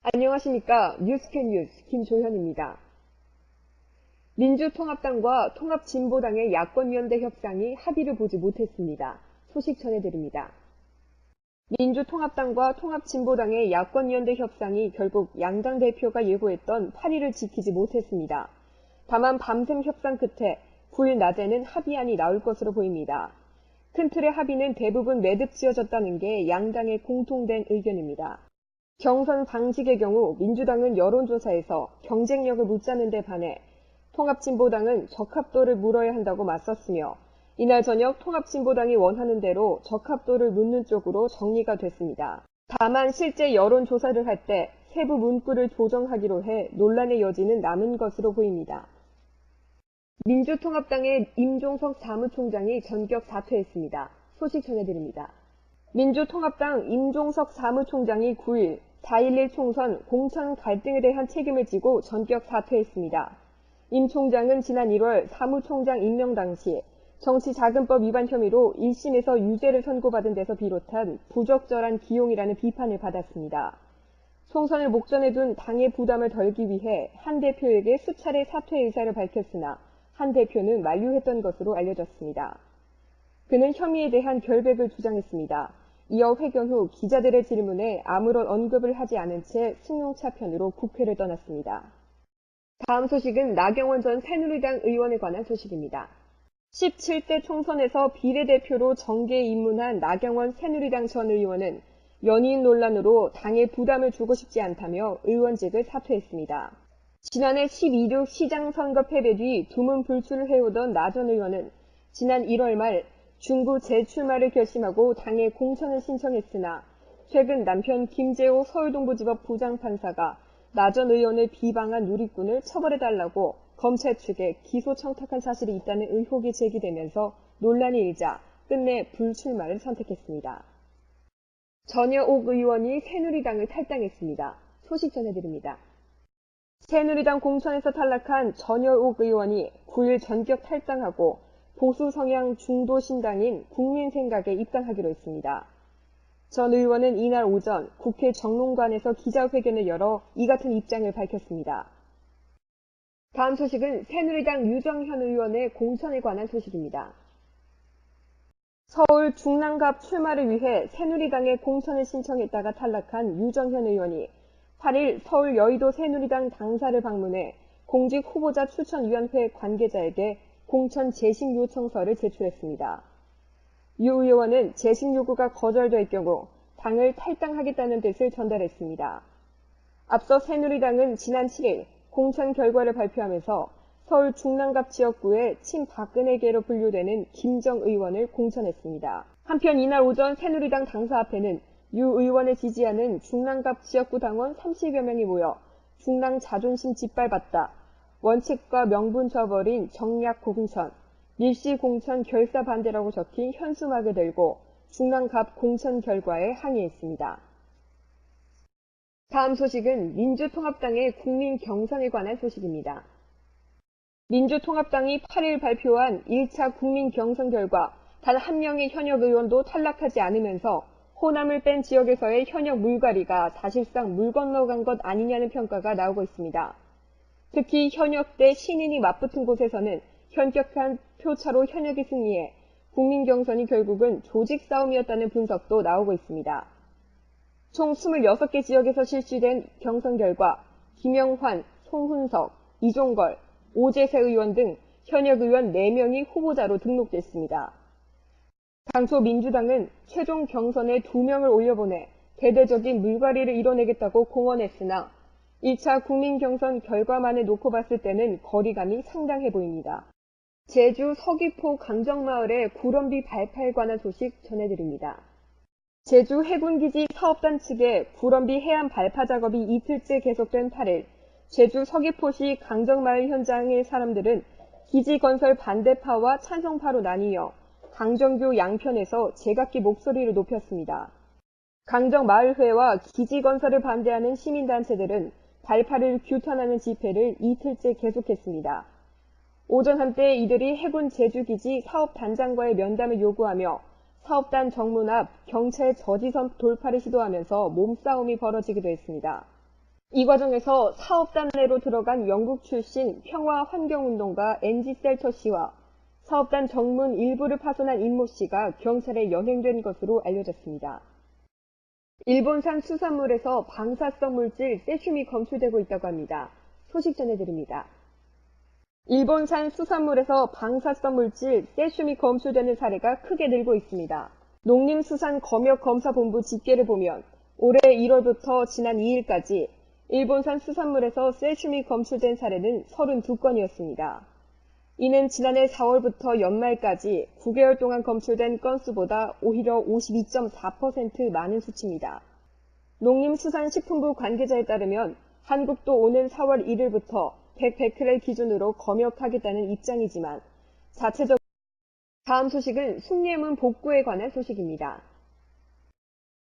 안녕하십니까. 뉴스캔 뉴스 김조현입니다. 민주통합당과 통합진보당의 야권연대 협상이 합의를 보지 못했습니다. 소식 전해드립니다. 민주통합당과 통합진보당의 야권연대 협상이 결국 양당 대표가 예고했던 8일을 지키지 못했습니다. 다만 밤샘 협상 끝에 9일 낮에는 합의안이 나올 것으로 보입니다. 큰 틀의 합의는 대부분 매듭 지어졌다는 게 양당의 공통된 의견입니다. 경선 방식의 경우 민주당은 여론조사에서 경쟁력을 묻자는 데 반해 통합진보당은 적합도를 물어야 한다고 맞섰으며 이날 저녁 통합진보당이 원하는 대로 적합도를 묻는 쪽으로 정리가 됐습니다. 다만 실제 여론조사를 할 때 세부 문구를 조정하기로 해 논란의 여지는 남은 것으로 보입니다. 민주통합당의 임종석 사무총장이 전격 사퇴했습니다. 소식 전해드립니다. 민주통합당 임종석 사무총장이 9일 4.11 총선 공천 갈등에 대한 책임을 지고 전격 사퇴했습니다. 임 총장은 지난 1월 사무총장 임명 당시 정치자금법 위반 혐의로 1심에서 유죄를 선고받은 데서 비롯한 부적절한 기용이라는 비판을 받았습니다. 총선을 목전에 둔 당의 부담을 덜기 위해 한 대표에게 수차례 사퇴 의사를 밝혔으나 한 대표는 만류했던 것으로 알려졌습니다. 그는 혐의에 대한 결백을 주장했습니다. 이어 회견 후 기자들의 질문에 아무런 언급을 하지 않은 채 승용차편으로 국회를 떠났습니다. 다음 소식은 나경원 전 새누리당 의원에 관한 소식입니다. 17대 총선에서 비례대표로 정계에 입문한 나경원 새누리당 전 의원은 연이은 논란으로 당에 부담을 주고 싶지 않다며 의원직을 사퇴했습니다. 지난해 12.6 시장선거 패배 뒤 두문 불출을 해오던 나 전 의원은 지난 1월 말 중구 재출마를 결심하고 당에 공천을 신청했으나 최근 남편 김재호 서울동부지법 부장판사가 나 전 의원을 비방한 누리꾼을 처벌해달라고 검찰 측에 기소 청탁한 사실이 있다는 의혹이 제기되면서 논란이 일자 끝내 불출마를 선택했습니다. 전여옥 의원이 새누리당을 탈당했습니다. 소식 전해드립니다. 새누리당 공천에서 탈락한 전여옥 의원이 9일 전격 탈당하고 보수 성향 중도 신당인 국민생각에 입당하기로 했습니다. 전 의원은 이날 오전 국회 정론관에서 기자회견을 열어 이 같은 입장을 밝혔습니다. 다음 소식은 새누리당 유정현 의원의 공천에 관한 소식입니다. 서울 중랑갑 출마를 위해 새누리당에 공천을 신청했다가 탈락한 유정현 의원이 8일 서울 여의도 새누리당 당사를 방문해 공직 후보자 추천위원회 관계자에게 공천 재심 요청서를 제출했습니다. 유 의원은 재심 요구가 거절될 경우 당을 탈당하겠다는 뜻을 전달했습니다. 앞서 새누리당은 지난 7일 공천 결과를 발표하면서 서울 중랑갑 지역구의 친박근혜계로 분류되는 김정 의원을 공천했습니다. 한편 이날 오전 새누리당 당사 앞에는 유 의원을 지지하는 중랑갑 지역구 당원 30여 명이 모여 중랑 자존심 짓밟았다. 원칙과 명분 저버린 정략 공천, 밀시 공천 결사 반대라고 적힌 현수막을 들고 중랑갑 공천 결과에 항의했습니다. 다음 소식은 민주통합당의 국민 경선에 관한 소식입니다. 민주통합당이 8일 발표한 1차 국민 경선 결과 단 한 명의 현역 의원도 탈락하지 않으면서 호남을 뺀 지역에서의 현역 물갈이가 사실상 물 건너간 것 아니냐는 평가가 나오고 있습니다. 특히 현역 대 신인이 맞붙은 곳에서는 현격한 표차로 현역이 승리해 국민 경선이 결국은 조직 싸움이었다는 분석도 나오고 있습니다. 총 26개 지역에서 실시된 경선 결과 김영환, 송훈석, 이종걸, 오재세 의원 등 현역 의원 4명이 후보자로 등록됐습니다. 당초 민주당은 최종 경선에 2명을 올려보내 대대적인 물갈이를 이뤄내겠다고 공언했으나 1차 국민경선 결과만을 놓고 봤을 때는 거리감이 상당해 보입니다. 제주 서귀포 강정마을의 구럼비 발파에 관한 소식 전해드립니다. 제주 해군기지 사업단 측의 구럼비 해안 발파 작업이 이틀째 계속된 8일 제주 서귀포시 강정마을 현장의 사람들은 기지 건설 반대파와 찬성파로 나뉘어 강정교 양편에서 제각기 목소리를 높였습니다. 강정마을회와 기지 건설을 반대하는 시민단체들은 발파를 규탄하는 집회를 이틀째 계속했습니다. 오전 한때 이들이 해군 제주기지 사업단장과의 면담을 요구하며 사업단 정문 앞 경찰 저지선 돌파를 시도하면서 몸싸움이 벌어지기도 했습니다. 이 과정에서 사업단 내로 들어간 영국 출신 평화환경운동가 앤지 셀터 씨와 사업단 정문 일부를 파손한 임모 씨가 경찰에 연행된 것으로 알려졌습니다. 일본산 수산물에서 방사성 물질 세슘이 검출되고 있다고 합니다. 소식 전해드립니다. 일본산 수산물에서 방사성 물질 세슘이 검출되는 사례가 크게 늘고 있습니다. 농림수산검역검사본부 집계를 보면 올해 1월부터 지난 2일까지 일본산 수산물에서 세슘이 검출된 사례는 32건이었습니다. 이는 지난해 4월부터 연말까지 9개월 동안 검출된 건수보다 오히려 52.4% 많은 수치입니다. 농림수산식품부 관계자에 따르면 한국도 오는 4월 1일부터 100베크렐 기준으로 검역하겠다는 입장이지만 자체적으로 다음 소식은 숭례문 복구에 관한 소식입니다.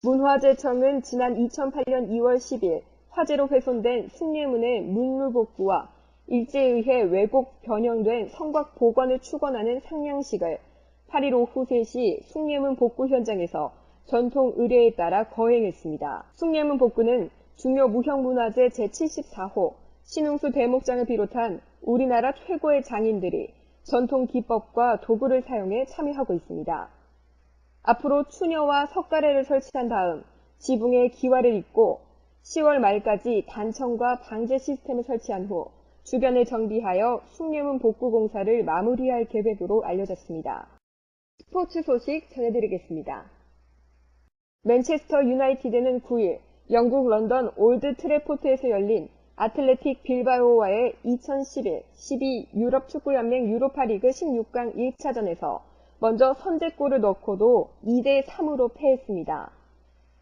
문화재청은 지난 2008년 2월 10일 화재로 훼손된 숭례문의 문물 복구와 일제에 의해 왜곡 변형된 성곽 복원을 축원하는 상냥식을 8일 오후 3시 숭례문 복구 현장에서 전통 의례에 따라 거행했습니다. 숭례문 복구는 중요 무형문화재 제74호 신웅수 대목장을 비롯한 우리나라 최고의 장인들이 전통 기법과 도구를 사용해 참여하고 있습니다. 앞으로 추녀와 석가래를 설치한 다음 지붕에 기와를 잇고 10월 말까지 단청과 방제 시스템을 설치한 후 주변을 정비하여 숭례문 복구 공사를 마무리할 계획으로 알려졌습니다. 스포츠 소식 전해드리겠습니다. 맨체스터 유나이티드는 9일 영국 런던 올드 트래포트에서 열린 아틀레틱 빌바오와의 2011, 12 유럽 축구연맹 유로파리그 16강 1차전에서 먼저 선제골을 넣고도 2대3으로 패했습니다.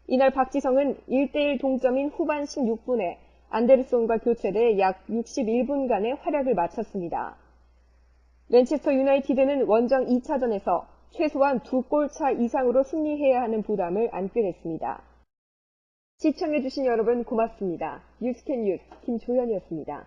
이날 박지성은 1대1 동점인 후반 16분에 안데르손과 교체돼 약 61분간의 활약을 마쳤습니다. 맨체스터 유나이티드는 원정 2차전에서 최소한 2골차 이상으로 승리해야 하는 부담을 안게 됐습니다. 시청해주신 여러분 고맙습니다. 뉴스캔 뉴스 김조연이었습니다.